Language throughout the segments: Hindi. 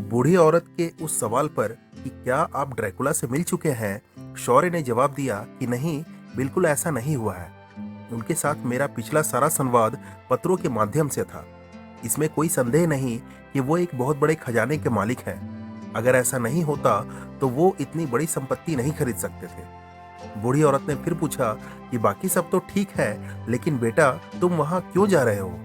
बूढ़ी औरत के उस सवाल पर कि क्या आप ड्रैकुला से मिल चुके हैं, शौर्य ने जवाब दिया कि नहीं, बिल्कुल ऐसा नहीं हुआ है। उनके साथ मेरा पिछला सारा संवाद पत्रों के माध्यम से था। इसमें कोई संदेह नहीं कि वो एक बहुत बड़े खजाने के मालिक हैं। अगर ऐसा नहीं होता तो वो इतनी बड़ी संपत्ति नहीं खरीद सकते थे। बूढ़ी औरत ने फिर पूछा कि बाकी सब तो ठीक है, लेकिन बेटा तुम वहां क्यों जा रहे हो?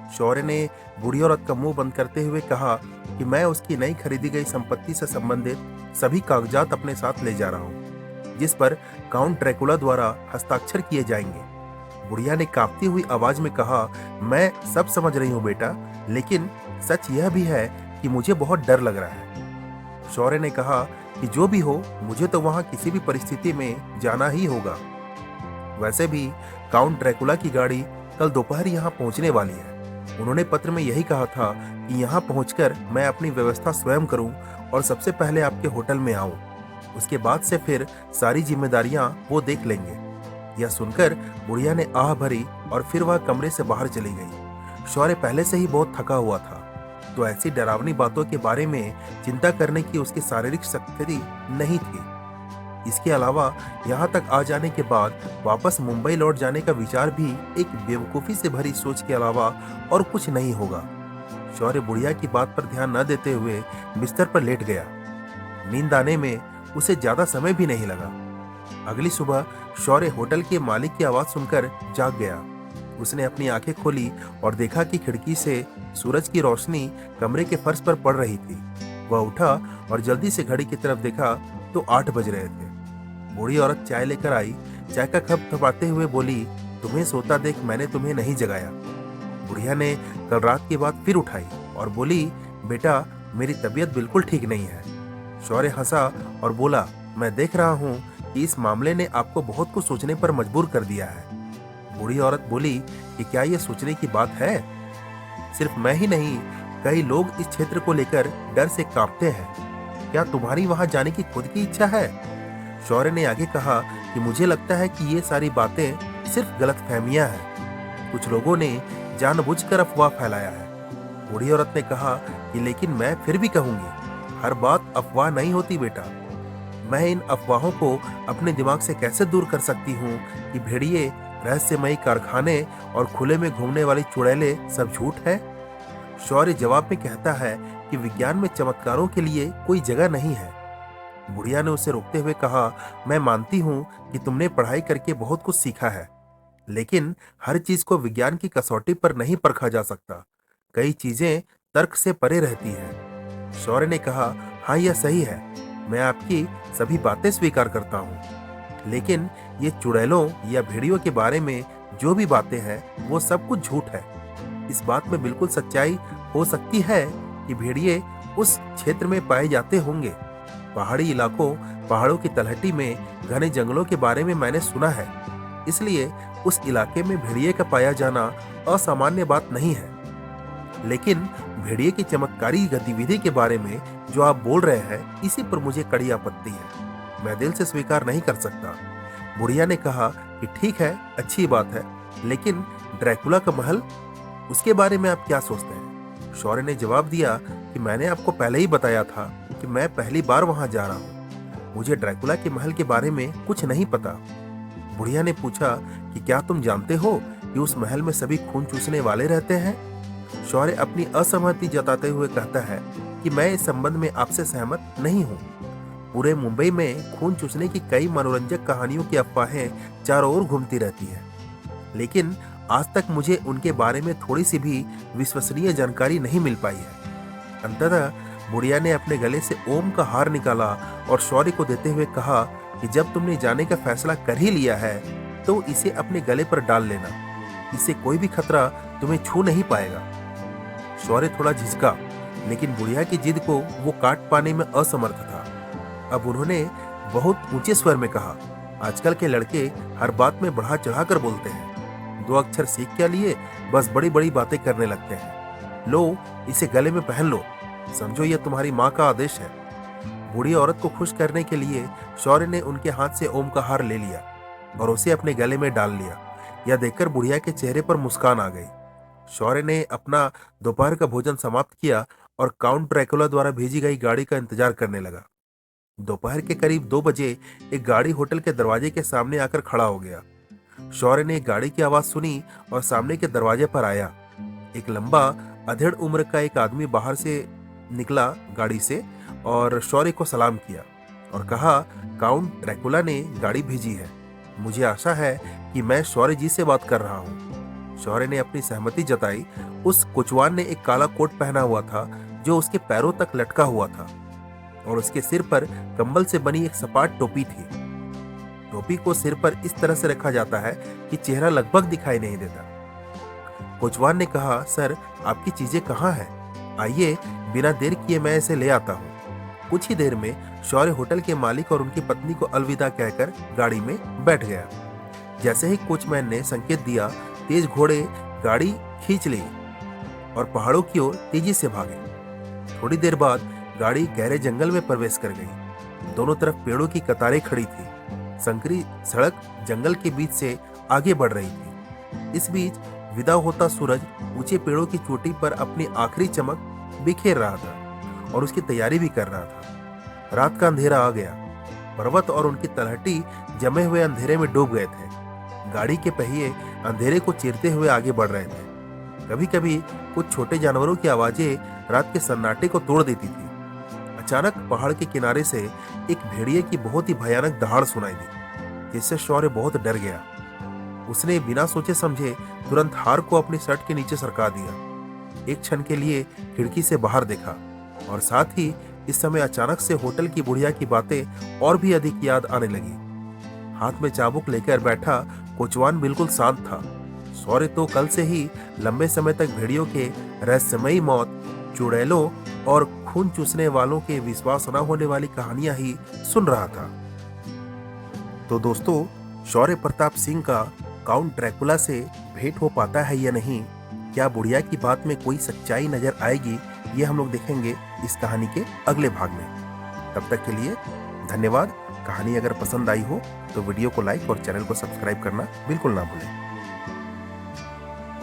शौर्य ने बूढ़ी औरत का मुंह बंद करते हुए कहा कि मैं उसकी नई खरीदी गई संपत्ति से संबंधित सभी कागजात अपने साथ ले जा रहा हूँ, जिस पर काउंट ड्रैकुला द्वारा हस्ताक्षर किए जाएंगे। बुढ़िया ने कांपती हुई आवाज में कहा, मैं सब समझ रही हूँ बेटा, लेकिन सच यह भी है कि मुझे बहुत डर लग रहा है। शौर्य ने कहा कि जो भी हो, मुझे तो वहां किसी भी परिस्थिति में जाना ही होगा। वैसे भी काउंट ड्रैकुला की गाड़ी कल दोपहर यहाँ पहुंचने वाली है। उन्होंने पत्र में यही कहा था कि यहाँ पहुंचकर मैं अपनी व्यवस्था स्वयं करूं और सबसे पहले आपके होटल में आऊं। उसके बाद से फिर सारी जिम्मेदारियां वो देख लेंगे। यह सुनकर बुढ़िया ने आह भरी और फिर वह कमरे से बाहर चली गई। शौर्य पहले से ही बहुत थका हुआ था, तो ऐसी डरावनी बातों के बारे में चिंता करने की उसकी शारीरिक शक्ति नहीं थी। इसके अलावा यहाँ तक आ जाने के बाद वापस मुंबई लौट जाने का विचार भी एक बेवकूफी से भरी सोच के अलावा और कुछ नहीं होगा। शौर्य बुढ़िया की बात पर ध्यान न देते हुए बिस्तर पर लेट गया। नींद आने में उसे ज्यादा समय भी नहीं लगा। अगली सुबह शौर्य होटल के मालिक की आवाज सुनकर जाग गया। उसने अपनी आंखें खोली और देखा कि खिड़की से सूरज की रोशनी कमरे के फर्श पर पड़ रही थी। वह उठा और जल्दी से घड़ी की तरफ देखा तो 8 बज रहे थे। बूढ़ी औरत चाय लेकर आई। चाय का कप थपाते हुए बोली, तुम्हें सोता देख मैंने तुम्हें नहीं जगाया। बुढ़िया ने कल रात की बात फिर उठाई और बोली, बेटा मेरी तबीयत बिल्कुल ठीक नहीं है। शौर्य हंसा और बोला, मैं देख रहा हूँ कि इस मामले ने आपको बहुत कुछ सोचने पर मजबूर कर दिया है। बूढ़ी औरत बोली कि क्या यह सोचने की बात है? सिर्फ मैं ही नहीं, कई लोग इस क्षेत्र को लेकर डर से कांपते हैं। क्या तुम्हारी वहां जाने की खुद की इच्छा है? शौर्य ने आगे कहा कि मुझे लगता है कि ये सारी बातें सिर्फ गलतफहमियां हैं। कुछ लोगों ने जानबूझकर अफवाह फैलाया है। बूढ़ी औरत ने कहा कि लेकिन मैं फिर भी कहूंगी, हर बात अफवाह नहीं होती बेटा। मैं इन अफवाहों को अपने दिमाग से कैसे दूर कर सकती हूँ कि भेड़िए, रहस्यमयी कारखाने और खुले में घूमने वाली चुड़ैले सब झूठ है। शौर्य जवाब में कहता है कि विज्ञान में चमत्कारों के लिए कोई जगह नहीं है। बुढ़िया ने उसे रोकते हुए कहा, मैं मानती हूँ कि तुमने पढ़ाई करके बहुत कुछ सीखा है, लेकिन हर चीज को विज्ञान की कसौटी पर नहीं परखा जा सकता। कई चीजें तर्क से परे रहती हैं। शौर्य ने कहा, हाँ यह सही है, मैं आपकी सभी बातें स्वीकार करता हूँ, लेकिन ये चुड़ैलों या भेड़ियों के बारे में जो भी बातें हैं वो सब कुछ झूठ है। इस बात में बिल्कुल सच्चाई हो सकती है कि भेड़िए उस क्षेत्र में पाए जाते होंगे। पहाड़ी इलाकों, पहाड़ों की तलहटी में घने जंगलों के बारे में मैंने सुना है, इसलिए उस इलाके में भेड़िए का पाया जाना असामान्य बात नहीं है। लेकिन भेड़िए की चमत्कारी गतिविधि के बारे में जो आप बोल रहे हैं, इसी पर मुझे कड़ी आपत्ति है। मैं दिल से स्वीकार नहीं कर सकता। बुढ़िया ने कहा कि ठीक है, अच्छी बात है, लेकिन ड्रैकुला का महल, उसके बारे में आप क्या सोचते हैं? शौर्य ने जवाब दिया कि मैंने आपको पहले ही बताया था कि मैं पहली बार वहां जा रहा हूं। मुझे ड्रैकुला के महल के बारे में कुछ नहीं पता। बुढ़िया ने पूछा कि क्या तुम जानते हो कि उस महल में सभी खून चूसने वाले रहते हैं? शौर्य अपनी असहमति जताते हुए कहता है कि मैं इस संबंध में आपसे सहमत नहीं हूँ। पूरे मुंबई में खून चूसने की कई मनोरंजक कहानियों की अफवाहें चारों ओर घूमती रहती है, लेकिन आज तक मुझे उनके बारे में थोड़ी सी भी विश्वसनीय जानकारी नहीं मिल पाई है। अंततः बुढ़िया ने अपने गले से ओम का हार निकाला और शौर्य को देते हुए कहा कि जब तुमने जाने का फैसला कर ही लिया है तो इसे अपने गले पर डाल लेना। इससे कोई भी खतरा तुम्हें छू नहीं पाएगा। शौर्य थोड़ा झिझका, लेकिन बुढ़िया की जिद को वो काट पाने में असमर्थ था। अब उन्होंने बहुत ऊंचे स्वर में कहा, आजकल के लड़के हर बात में बढ़ा चढ़ाकर बोलते हैं। 2 अक्षर सीख क्या लिए बस बड़ी बड़ी बातें करने लगते हैं। लो, इसे गले में पहन लो, समझो यह तुम्हारी माँ का आदेश है। बूढ़ी औरत को खुश करने के लिए शौर्य ने उनके हाथ से ओम का हार ले लिया और उसे अपने गले में डाल लिया। यह देखकर बुढ़िया के चेहरे पर मुस्कान आ गई। शौर्य ने अपना दोपहर का भोजन समाप्त किया और काउंट ड्रैकुला द्वारा भेजी गई गाड़ी का इंतजार करने लगा। दोपहर के करीब 2 बजे एक गाड़ी होटल के दरवाजे के सामने आकर खड़ा हो गया। शौर्य ने एक गाड़ी की आवाज सुनी और सामने के दरवाजे पर आया। एक लंबा अधेड़ उम्र का एक आदमी बाहर से निकला गाड़ी से और शौर्य को सलाम किया और कहा, काउंट ड्रैकुला ने गाड़ी भेजी है। मुझे आशा है कि मैं शौर्य जी से बात कर रहा हूँ। शौर्य ने अपनी सहमति जताई। उस कुचवान ने एक काला कोट पहना हुआ था जो उसके पैरों तक लटका हुआ था और उसके सिर पर कंबल से बनी एक सपाट टोपी थी। टोपी को सिर पर इस तरह से रखा जाता है कि चेहरा लगभग दिखाई नहीं देता। कोचवान ने कहा, सर आपकी चीजें कहाँ हैं? आइए बिना देर किए मैं इसे ले आता हूँ। कुछ ही देर में शौर्य होटल के मालिक और उनकी पत्नी को अलविदा कहकर गाड़ी में बैठ गया। जैसे ही कोचमैन ने संकेत दिया, तेज घोड़े गाड़ी खींच ली और पहाड़ों की ओर तेजी से भागे। थोड़ी देर बाद गाड़ी गहरे जंगल में प्रवेश कर गई। दोनों तरफ पेड़ों की कतारें खड़ी थी। संकरी सड़क जंगल के बीच से आगे बढ़ रही थी। इस बीच विदा होता सूरज ऊंचे पेड़ों की चोटी पर अपनी आखिरी चमक बिखेर रहा था और उसकी तैयारी भी कर रहा था। रात का अंधेरा आ गया। पर्वत और उनकी तलहटी जमे हुए अंधेरे में डूब गए थे। गाड़ी के पहिए अंधेरे को चीरते हुए आगे बढ़ रहे थे। कभी कभी कुछ छोटे जानवरों की आवाजें रात के सन्नाटे को तोड़ देती थी। अचानक पहाड़ के किनारे से एक भेड़िए की बहुत ही भयानक दहाड़ सुनाई दी, जिससे शौर्य बहुत डर गया। उसने बिना सोचे समझे तुरंत हार को अपनी शर्ट के नीचे सरका दिया। एक क्षण के लिए खिड़की से बाहर देखा और साथ ही इस समय अचानक से होटल की बुढ़िया की बातें और भी अधिक याद आने लगी। हाथ में चाबुक लेकर बैठा कोचवान बिल्कुल शांत था। शौर्य तो कल से ही लंबे समय तक भेड़ियों के रहस्यमयी मौत, चुड़ैलों और खून चूसने वालों के विश्वास न होने वाली कहानियां ही सुन रहा था। तो दोस्तों, शौर्य प्रताप सिंह का काउंट ड्रैकुला से भेंट हो पाता है या नहीं, क्या बुढ़िया की बात में कोई सच्चाई नजर आएगी, ये हम लोग देखेंगे इस कहानी के अगले भाग में। तब तक के लिए धन्यवाद। कहानी अगर पसंद आई हो तो वीडियो को लाइक और चैनल को सब्सक्राइब करना बिल्कुल ना भूलें।